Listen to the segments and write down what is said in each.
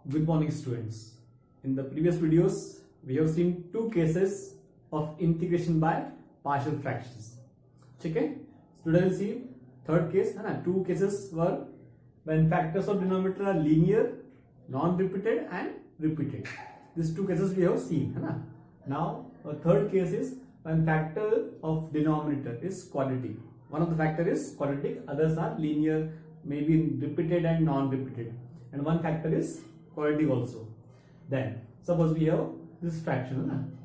Good morning, students. In the previous videos, we have seen two cases of integration by partial fractions. Okay? Today we'll see third case. Two cases were when factors of denominator are linear, non-repeated and repeated. These two cases we have seen. Now, a third case is when factor of denominator is quadratic. One of the factor is quadratic, others are linear, maybe repeated and non-repeated. And one factor is quadratic also. Then suppose we have this fraction,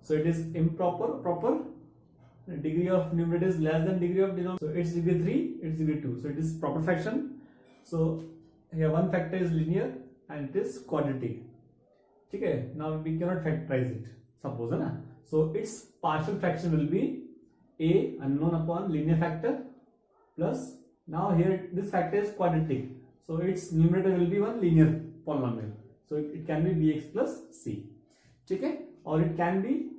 so it is proper. The degree of numerator is less than degree of denominator, so it's degree 3, it's degree 2, so it is proper fraction. So here one factor is linear and it is quadratic. Okay, now we cannot factorize it, suppose, so its partial fraction will be a unknown upon linear factor plus, now here this factor is quadratic, so its numerator will be one linear polynomial, so it can be bx plus c. Okay, or it can be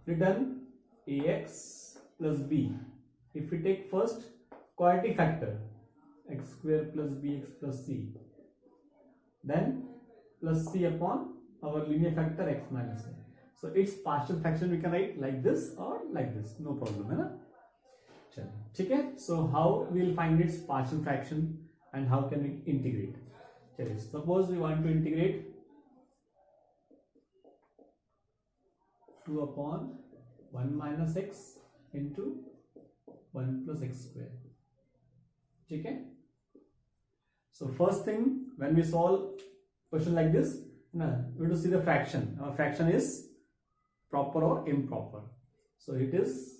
written ax plus b. If we take first quadratic factor x square plus bx plus c, then plus c upon our linear factor x minus a. So its partial fraction we can write like this or like this, no problem. Okay, so how we will find its partial fraction and how can we integrate? Suppose we want to integrate 2 upon 1 minus x into 1 plus x square. Okay, so first thing, when we solve question like this, we have to see the fraction. Our fraction is proper or improper. So it is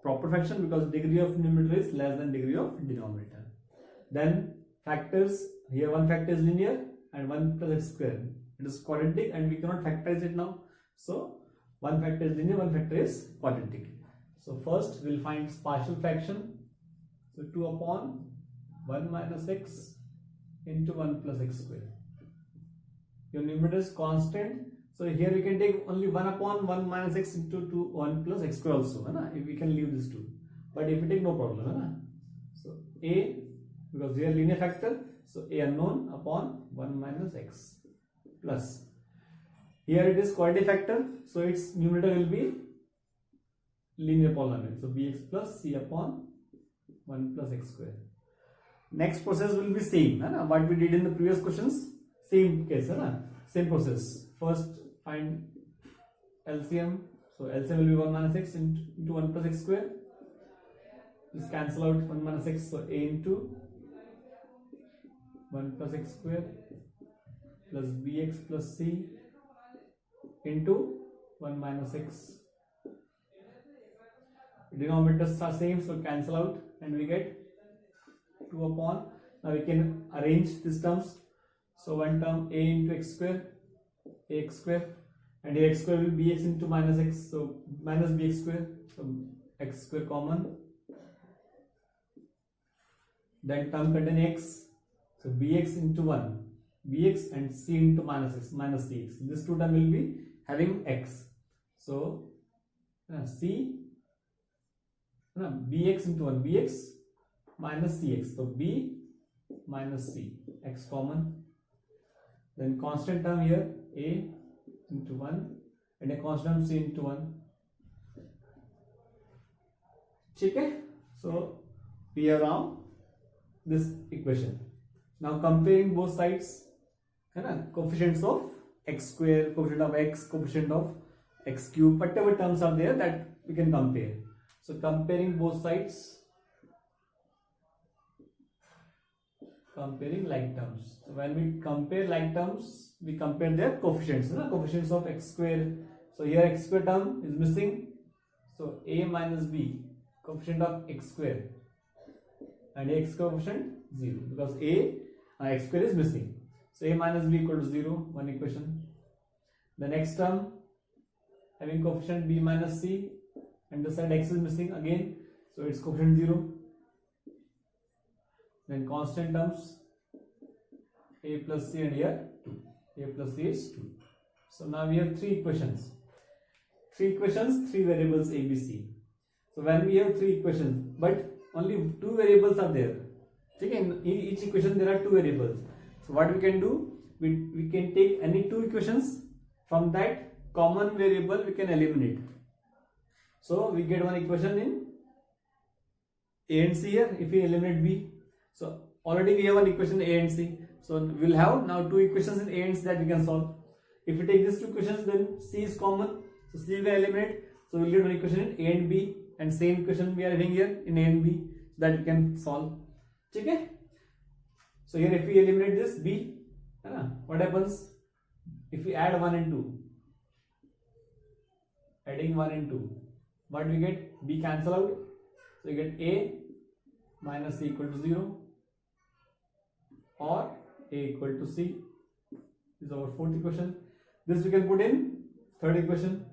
proper fraction because degree of numerator is less than degree of denominator. Then factors, here one factor is linear and 1 plus x square, it is quadratic and we cannot factorize it now. So one factor is linear, one factor is quadratic. So first we will find its partial fraction. So 2 upon 1 minus x into 1 plus x square. Your numerator is constant, so here we can take only 1 upon 1 minus x into 1 plus x square also. If we can leave this 2, but if we take, no problem. So a, because here linear factor, so a unknown upon 1 minus x plus, here it is quadratic factor, so its numerator will be linear polynomial, so bx plus c upon 1 plus x square. Next process will be same, what we did in the previous questions, same case, same process. First find LCM, so LCM will be 1 minus x into 1 plus x square. Just cancel out 1 minus x, so a into 1 plus x square plus bx plus c into 1 minus x. Denominators are same, so cancel out and we get 2 upon, now we can arrange these terms. So one term a into x square, ax square, and ax square will be x into minus x, so minus bx square, so x square common. Then term contain x, so bx into 1, bx and c into minus x, minus cx. This two term will be having x. So c, bx into 1, bx minus cx, so b minus c, x common. Then constant term here a into 1 and a constant c into 1. Okay, so we have now this equation. Now comparing both sides, coefficients of x square, coefficient of x, coefficient of x cube, whatever terms are there that we can compare. So comparing both sides, comparing like terms. So when we compare like terms, we compare their coefficients, coefficients of x square. So here x square term is missing, so a minus b, coefficient of x square, and x coefficient 0 because x square is missing. So a minus b equal to 0, one equation. The next term having coefficient b minus c, and the side x is missing again, so its coefficient 0. Then constant terms a plus c and here 2, a plus c is 2. So now we have three equations, three variables a, b, c. So when we have three equations but only two variables are there, okay, in each equation there are two variables, so what we can do, we can take any two equations, from that common variable we can eliminate. So we get one equation in A and C here if we eliminate B. So already we have one equation A and C. So we will have now two equations in A and C that we can solve. If we take these two equations, then C is common. So C we can eliminate. So we will get one equation in A and B, and same equation we are having here in A and B, so that we can solve. Okay? So here if we eliminate this B, what happens? If we add 1 and 2, adding 1 and 2, what we get? B cancel out. So you get A minus C equal to 0, or A equal to C. This is our fourth equation. This we can put in third equation.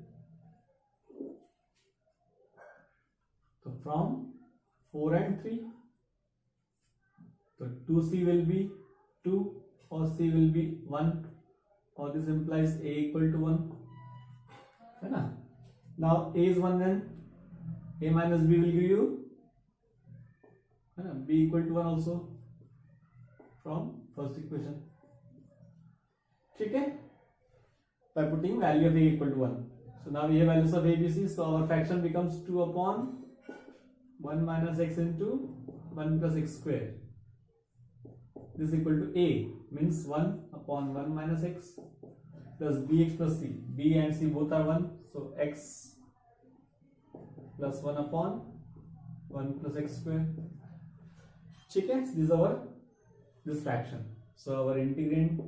So from 4 and 3, so 2C will be 2, or C will be 1, or this implies A equal to 1. Now A is 1, then A minus B will give you B equal to 1 also from first equation. Okay? By putting value of A equal to 1. So now we have values of A, B, C. So our fraction becomes 2 upon 1 minus x into 1 plus x square. This is equal to A, means 1 upon 1 minus x plus bx plus c. B and c both are 1. So x plus 1 upon 1 plus x square. Okay, this is our this fraction. So our integrand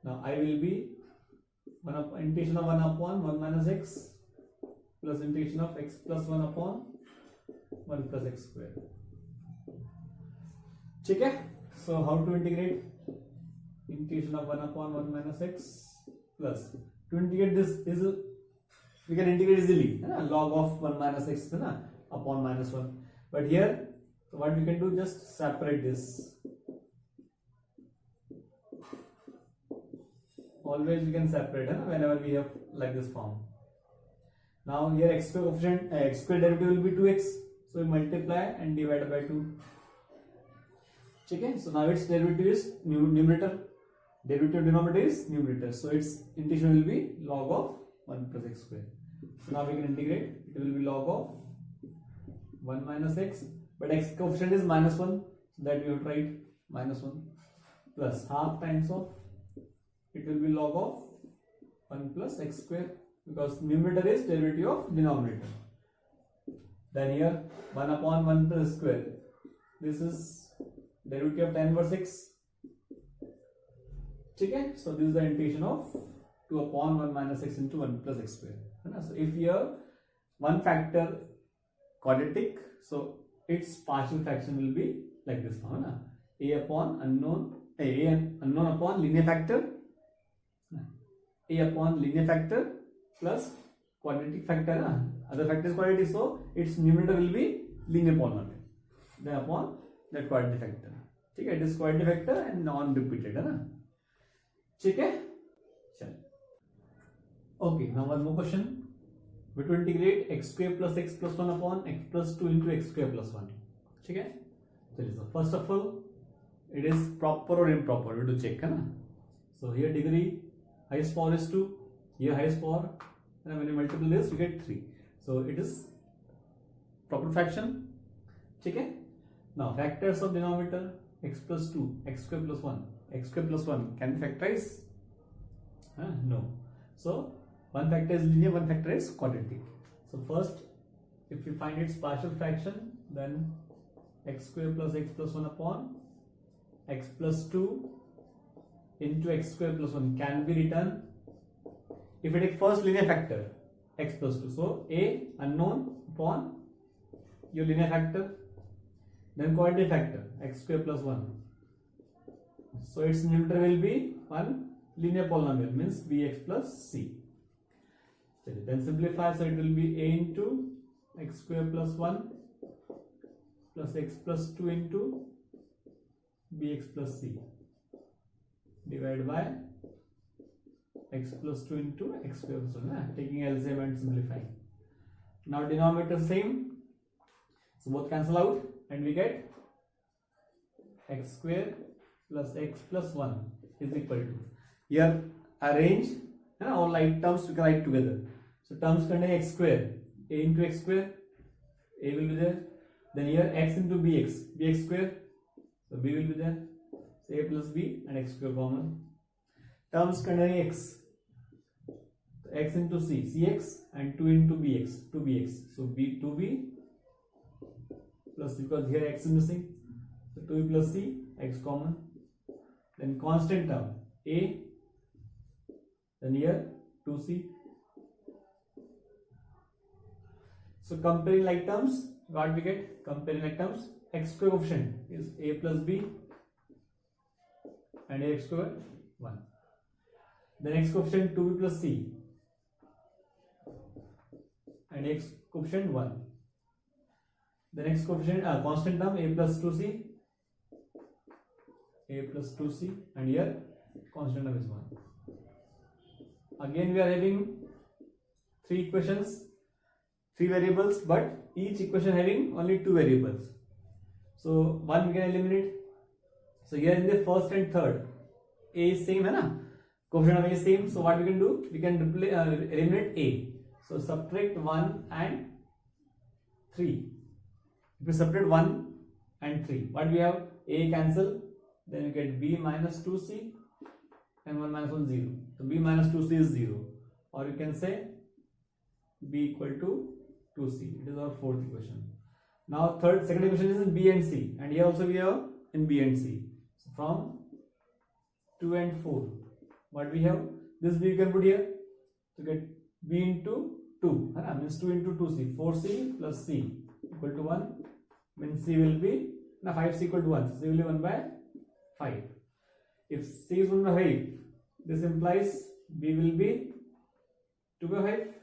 now I will be integration of 1 upon 1 minus x plus integration of x plus 1 upon 1 plus x square. Okay, so how to integrate? Integration of 1 upon 1 minus x plus, to integrate this is we can integrate easily, log of 1 minus x upon minus 1. But here what we can do, just separate this. Always we can separate whenever we have like this form. Now here x square coefficient, x square derivative will be 2x, so we multiply and divide by 2. Okay, so now its derivative is numerator, derivative denominator is numerator, so its integration will be log of 1 plus x square. So now we can integrate, it will be log of 1 minus x, but x coefficient is minus 1, so that we have to write minus 1 plus half times of, it will be log of 1 plus x square, because numerator is derivative of denominator. Then here 1 upon 1 plus square, this is derivative of tan inverse x. Okay, so this is the integration of 2 upon 1 minus x into 1 plus x square. So if here one factor quadratic, so its partial fraction will be like this form. A upon unknown, A unknown upon linear factor, A upon linear factor plus quadratic factor. Other factor is quadratic, so its numerator will be linear polynomial. Then upon that quadratic factor. Okay, it is quadratic factor and non-repeated. Okay. Okay, now one more question. We will integrate x square plus x plus 1 upon x plus 2 into x square plus 1. Okay. So first of all, it is proper or improper. We have to check. So here degree highest power is 2. Here highest power, and when you multiply this, you get 3. So it is proper fraction. Okay. Now factors of denominator, x plus 2, x square plus 1. X square plus 1 can be factorized? No. So one factor is linear, one factor is quadratic. So first, if we find its partial fraction, then x square plus x plus 1 upon x plus 2 into x square plus 1 can be written. If we take first linear factor, x plus 2, so a unknown upon your linear factor, then quadratic factor, x square plus 1. So its numerator will be one linear polynomial, means bx plus c. Then simplify, so it will be a into x square plus 1 plus x plus 2 into bx plus c divided by x plus 2 into x square plus 1, taking LCM and simplifying. Now denominator same, so both cancel out and we get x square plus x plus 1 is equal to, here arrange all like terms we can write together. So terms containing x square, a into x square, a will be there, then here x into bx square, so b will be there, so a plus b and x square common. Terms containing x, so x into cx, and 2 into bx, so b 2b plus, because here x is missing, so 2b plus c, x common. Then constant term a, then here 2c. So comparing like terms, what we get? Comparing like terms, x square coefficient is a plus b and a x square 1. Then x coefficient 2b plus c and x coefficient 1. The next coefficient constant term a plus 2c, and here constant term is 1. Again we are having 3 equations, 3 variables, but each equation having only 2 variables. So one we can eliminate. So here in the first and third, a is same, hai na? Coefficient of a is same. So what we can do? We can eliminate a. So subtract 1 and 3. If we subtract 1 and 3, what we have? A cancel, then you get b minus 2c and 1 minus 1 0. So b minus 2c is 0, or you can say b equal to 2c. It is our fourth equation. Now second equation is in b and c, and here also we have in b and c. So from 2 and 4, what we have? This b you can put here to get b into 2, means 2 into 2c, 4c plus c equal to 1, means c will be, 5c equal to 1, so c will be 1 by 5. If c is 1 by 5, this implies b will be 2 by 5,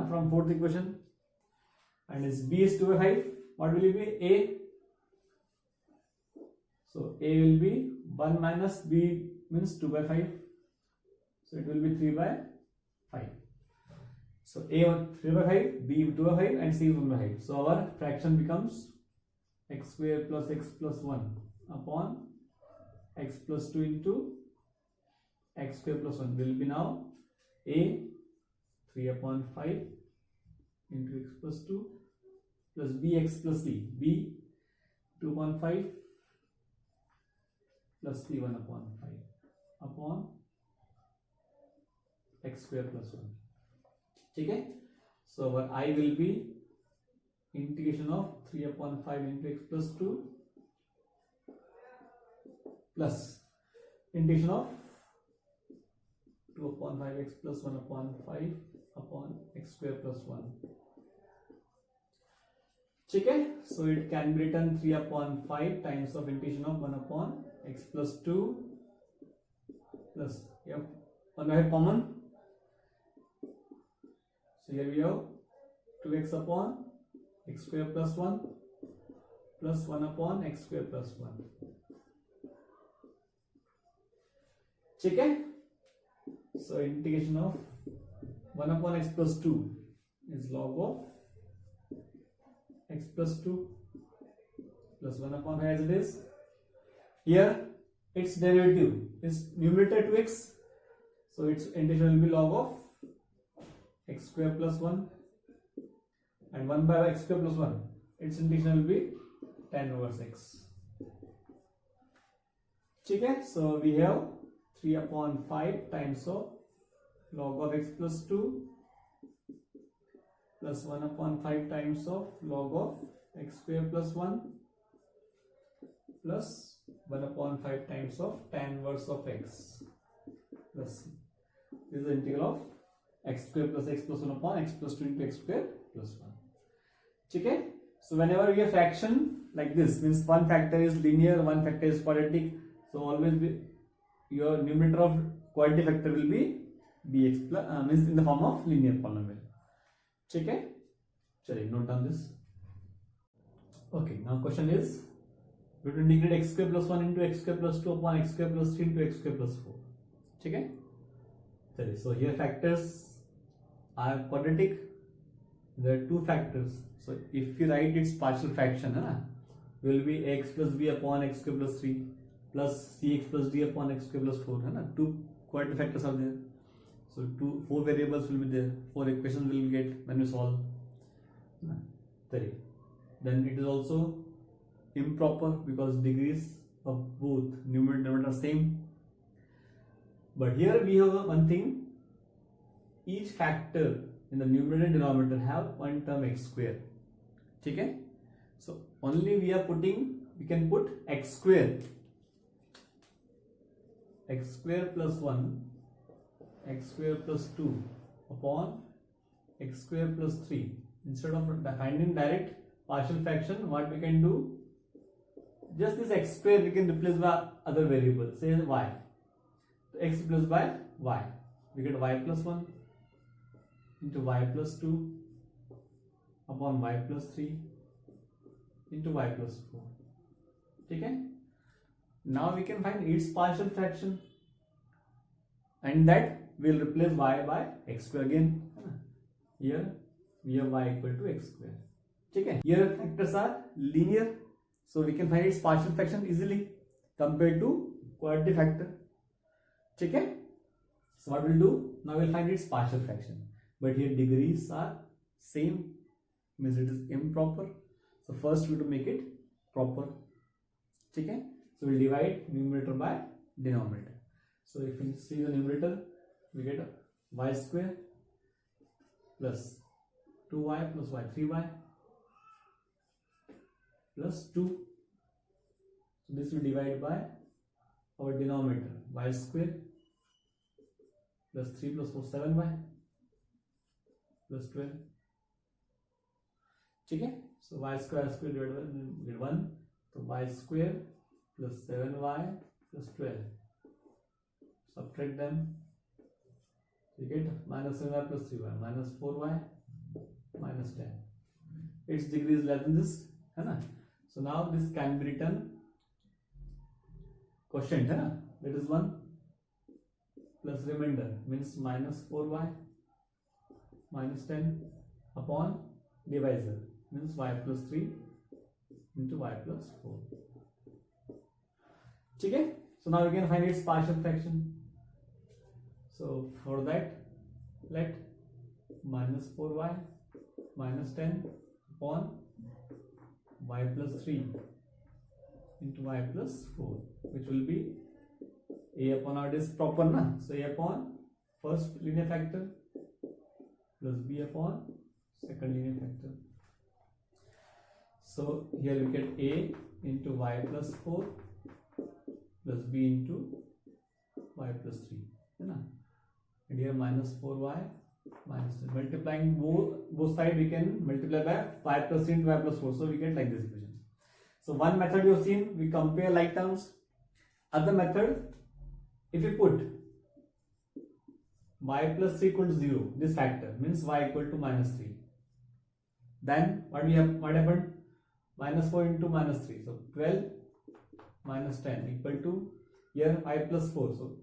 from fourth equation. And as b is 2 by 5, what will it be? A. So a will be 1 minus b, means 2 by 5. So it will be 3 by 5. So a 3 by 5, b 2 by 5, and c is 1 by 5. So our fraction becomes x square plus x plus 1 upon x plus 2 into x square plus 1 will be now a 3 upon 5 into x plus 2 plus bx plus c, b 2 upon 5 plus c 1 upon 5 upon x square plus 1. Okay? So our I will be integration of 3 upon 5 into x plus 2 plus integration of 2 upon 5x plus 1 upon 5 upon x square plus 1. Okay? So it can be written 3 upon 5 times of integration of 1 upon x plus 2 plus 1 by common. So here we have 2x upon x square plus 1 plus 1 upon x square plus 1. Okay? So integration of 1 upon x plus 2 is log of x plus 2 plus 1 upon as it is. Here its derivative is numerator 2x, so its integration will be log of x square plus 1, and 1 by x square plus 1, its integration will be tan inverse x. Okay? So we have 3 upon 5 times of log of x plus 2 plus 1 upon 5 times of log of x square plus 1 plus 1 upon 5 times of tan inverse of x plus c. This is the integral of x square plus x plus 1 upon x plus 2 into x square plus 1. Okay? So whenever we have fraction like this, means one factor is linear, one factor is quadratic, so always be your numerator of quadratic factor will be bx plus means in the form of linear polynomial. Okay? Chaliye, note down this. Okay, now question is we will integrate x square plus 1 into x square plus 2 upon x square plus 3 into x square plus 4. Okay? Chaliye, so here factors are quadratic. There are two factors. So if you write its partial fraction, will be x plus b upon x square plus 3. plus cx plus d upon x square plus 4 है ना, two quadratic factors are there, so four variables will be there, four equations will get when we solve. Then it is also improper because degrees of both numerator and denominator are same. But here we have one thing, each factor in the numerator and denominator have one term x square. ठीक है, so only we can put x square plus 1, x square plus 2 upon x square plus 3. Instead of finding direct partial fraction, what we can do, just this x square we can replace by other variable, say y. So x replaced by y, we get y plus 1 into y plus 2 upon y plus 3 into y plus 4. ठीक है, now we can find its partial fraction and that will replace y by x square again. Here we have y equal to x square. ठीक है, here factors are linear, so we can find its partial fraction easily compared to quadratic factor. ठीक है, so what we'll do, now we'll find its partial fraction, but here degrees are same, means it is improper, so first we have to make it proper. ठीक है, so we'll divide numerator by denominator. So if you see the numerator, we get y square plus 2y plus y 3y plus 2. So this will divide by our denominator, y square plus 3 plus 4 7y plus 12. ठीक है, so y square divided by 1, so y square plus 7y plus 12. Subtract them, you get minus 7y plus 3y minus 4y minus 10. Its degree is less than this, है ना? So now this can be written quotient, है ना? That is 1 plus remainder means minus 4y minus 10 upon divisor means y plus 3 into y plus 4. ठीक है, so now we can find its partial fraction. So for that, let minus 4y minus 10 upon y plus 3 into y plus 4, which will be a upon r is proper na, so a upon first linear factor plus b upon second linear factor. So here we get a into y plus 4 plus b into y plus 3, है ना, and here minus 4y minus 10. Multiplying both sides, we can multiply by 5 plus 3 into y plus 4, so we get like this equation. So one method you have seen, we compare like terms. Other method, if you put y plus 3 equal to 0, this factor means y equal to minus 3, then what happened, minus 4 into minus 3, so 12 minus 10 equal to here y plus 4, so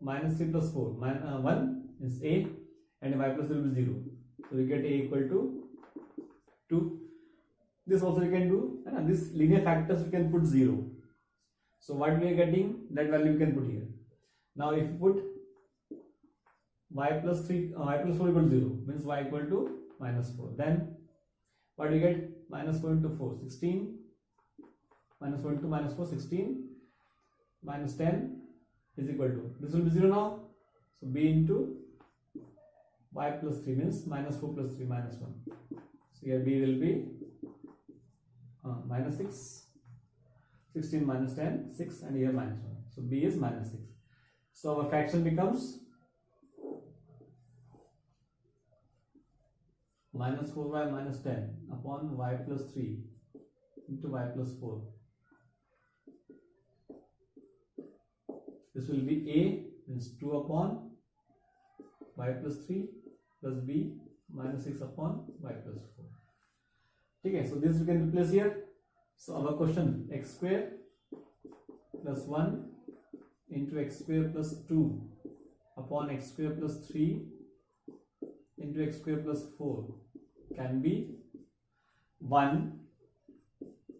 minus 3 plus 4 1 is a, and y plus 3 will be 0, so we get a equal to 2. This also we can do, and this linear factors we can put 0, so what we are getting, that value we can put here. Now if you put y plus 4 equal to 0 means y equal to minus 4, then what we get, minus 4 into 4 16, minus 4 into minus 4 16 minus 10 is equal to, this will be 0 now, so b into y plus 3 means minus 4 plus 3 minus 1, so here b will be minus 6, 16 minus 10 6, and here minus 1, so b is minus 6. So our fraction becomes minus 4y minus 10 upon y plus 3 into y plus 4. This will be a means 2 upon y plus 3 plus b minus 6 upon y plus 4. Okay, so this we can replace here. So our question, x square plus 1 into x square plus 2 upon x square plus 3 into x square plus 4 can be 1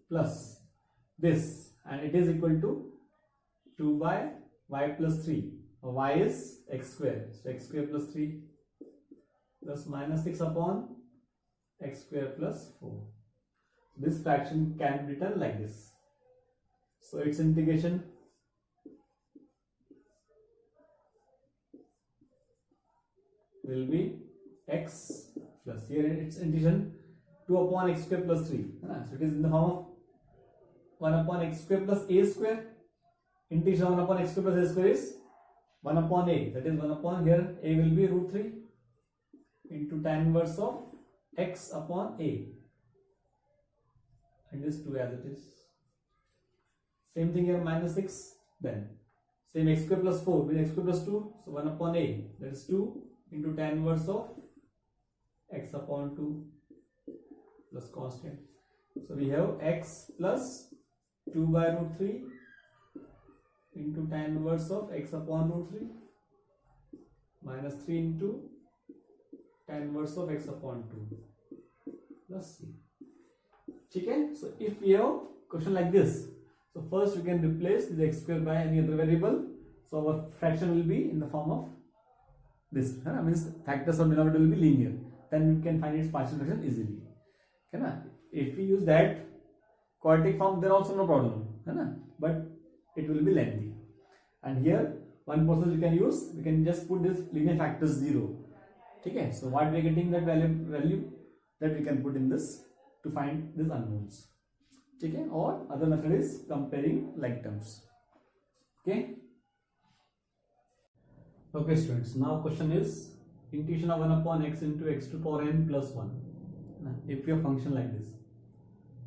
plus this, and it is equal to 2 by y plus 3. Y is x square. So x square plus 3 plus minus 6 upon x square plus 4. This fraction can be written like this. So its integration will be x plus, here its integration 2 upon x square plus 3. So it is in the form of 1 upon x square plus a square. Integration 1 upon x square plus a square is 1 upon a, that is 1 upon, here a will be root 3 into tan inverse of x upon a, and this 2 as it is. Same thing here, minus 6, then same x square plus 4 with x square plus 2, so 1 upon a, that is 2 into tan inverse of x upon 2 plus constant. So we have x plus 2 by root 3 into tan inverse of x upon root 3 minus 3 into tan inverse of x upon 2 plus c. Okay? So if we have question like this, so first we can replace the x square by any other variable. So our fraction will be in the form of this. Means factors of denominator will be linear. Then we can find its partial fraction easily. Okay? If we use that quadratic form, then also no problem. But it will be lengthy. And here one process we can use, we can just put this linear factors 0. Okay? So what we are getting, that value that we can put in this to find these unknowns. Okay? Or other method is comparing like terms. Okay? Okay students, now question is integration of 1 upon x into x to the power n plus 1. If your function like this,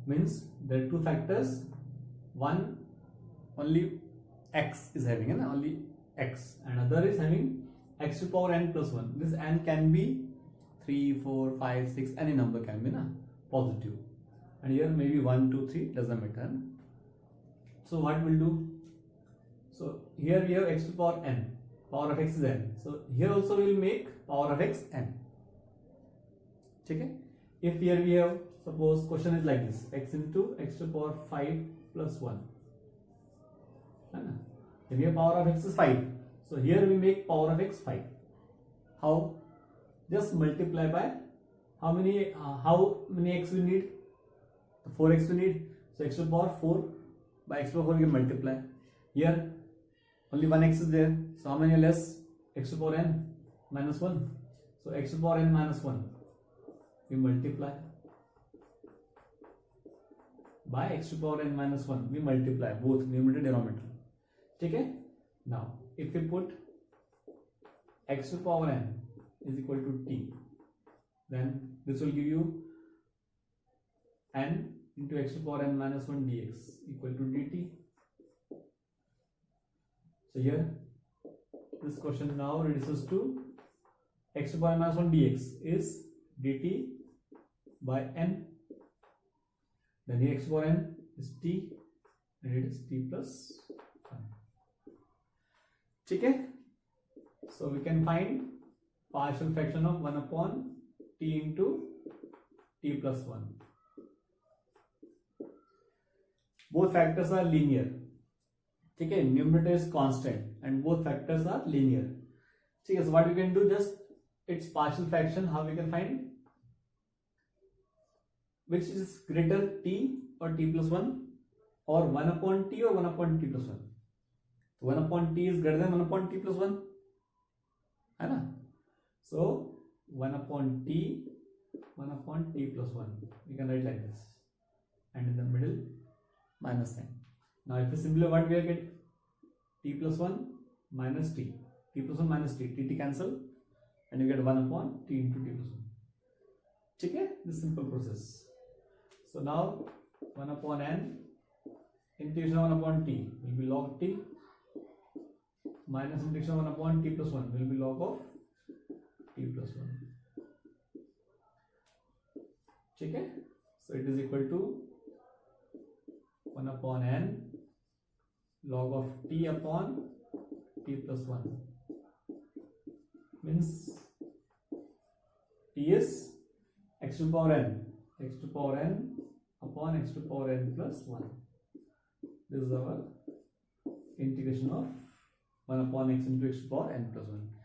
means there are two factors, one only x is having, only x, and other is having x to the power n plus 1. This n can be 3, 4, 5, 6, any number can be positive, and here maybe 1, 2, 3, doesn't matter. So what we'll do, so here we have x to the power n, power of x is n, so here also we will make power of x n. Okay? If here we have, suppose question is like this, x into x to the power 5 plus 1. Then here power of x is 5. So here we make power of x 5. How? Just multiply by how many x we need? 4x we need. So x to the power 4 by x to the power 4 we can multiply. Here only one x is there. So how many less? X to the power n minus 1. So x to the power n minus 1. We multiply by x to the power n minus 1. We multiply both numerator and denominator. Okay? Now, if we put x to the power n is equal to t, then this will give you n into x to the power n minus 1 dx equal to dt. So here, this question now reduces to x to the power n minus 1 dx is dt by n. Then here x to the power n is t, and it is t plus 1. Okay? So we can find partial fraction of 1 upon t into t plus 1. Both factors are linear. Okay? Numerator is constant and both factors are linear. Okay, so what we can do, just its partial fraction, how we can find? Which is greater, t or t plus 1, or 1 upon t or 1 upon t plus 1? 1 upon t is greater than 1 upon t plus 1. So 1 upon t plus 1. We can write like this. And in the middle, minus sign. Now if we simplify, what we get? T plus 1 minus t. T plus 1 minus t. T cancel. And you get 1 upon t into t plus 1. Okay? This simple process. So now 1 upon n, integration of 1 upon t will be log t, minus integration of 1 upon t plus 1 will be log of t plus 1. Okay? So it is equal to 1 upon n log of t upon t plus 1. Means t is x to the power n upon x to the power n plus 1. This is our integration of 1 upon x into x power n plus 1.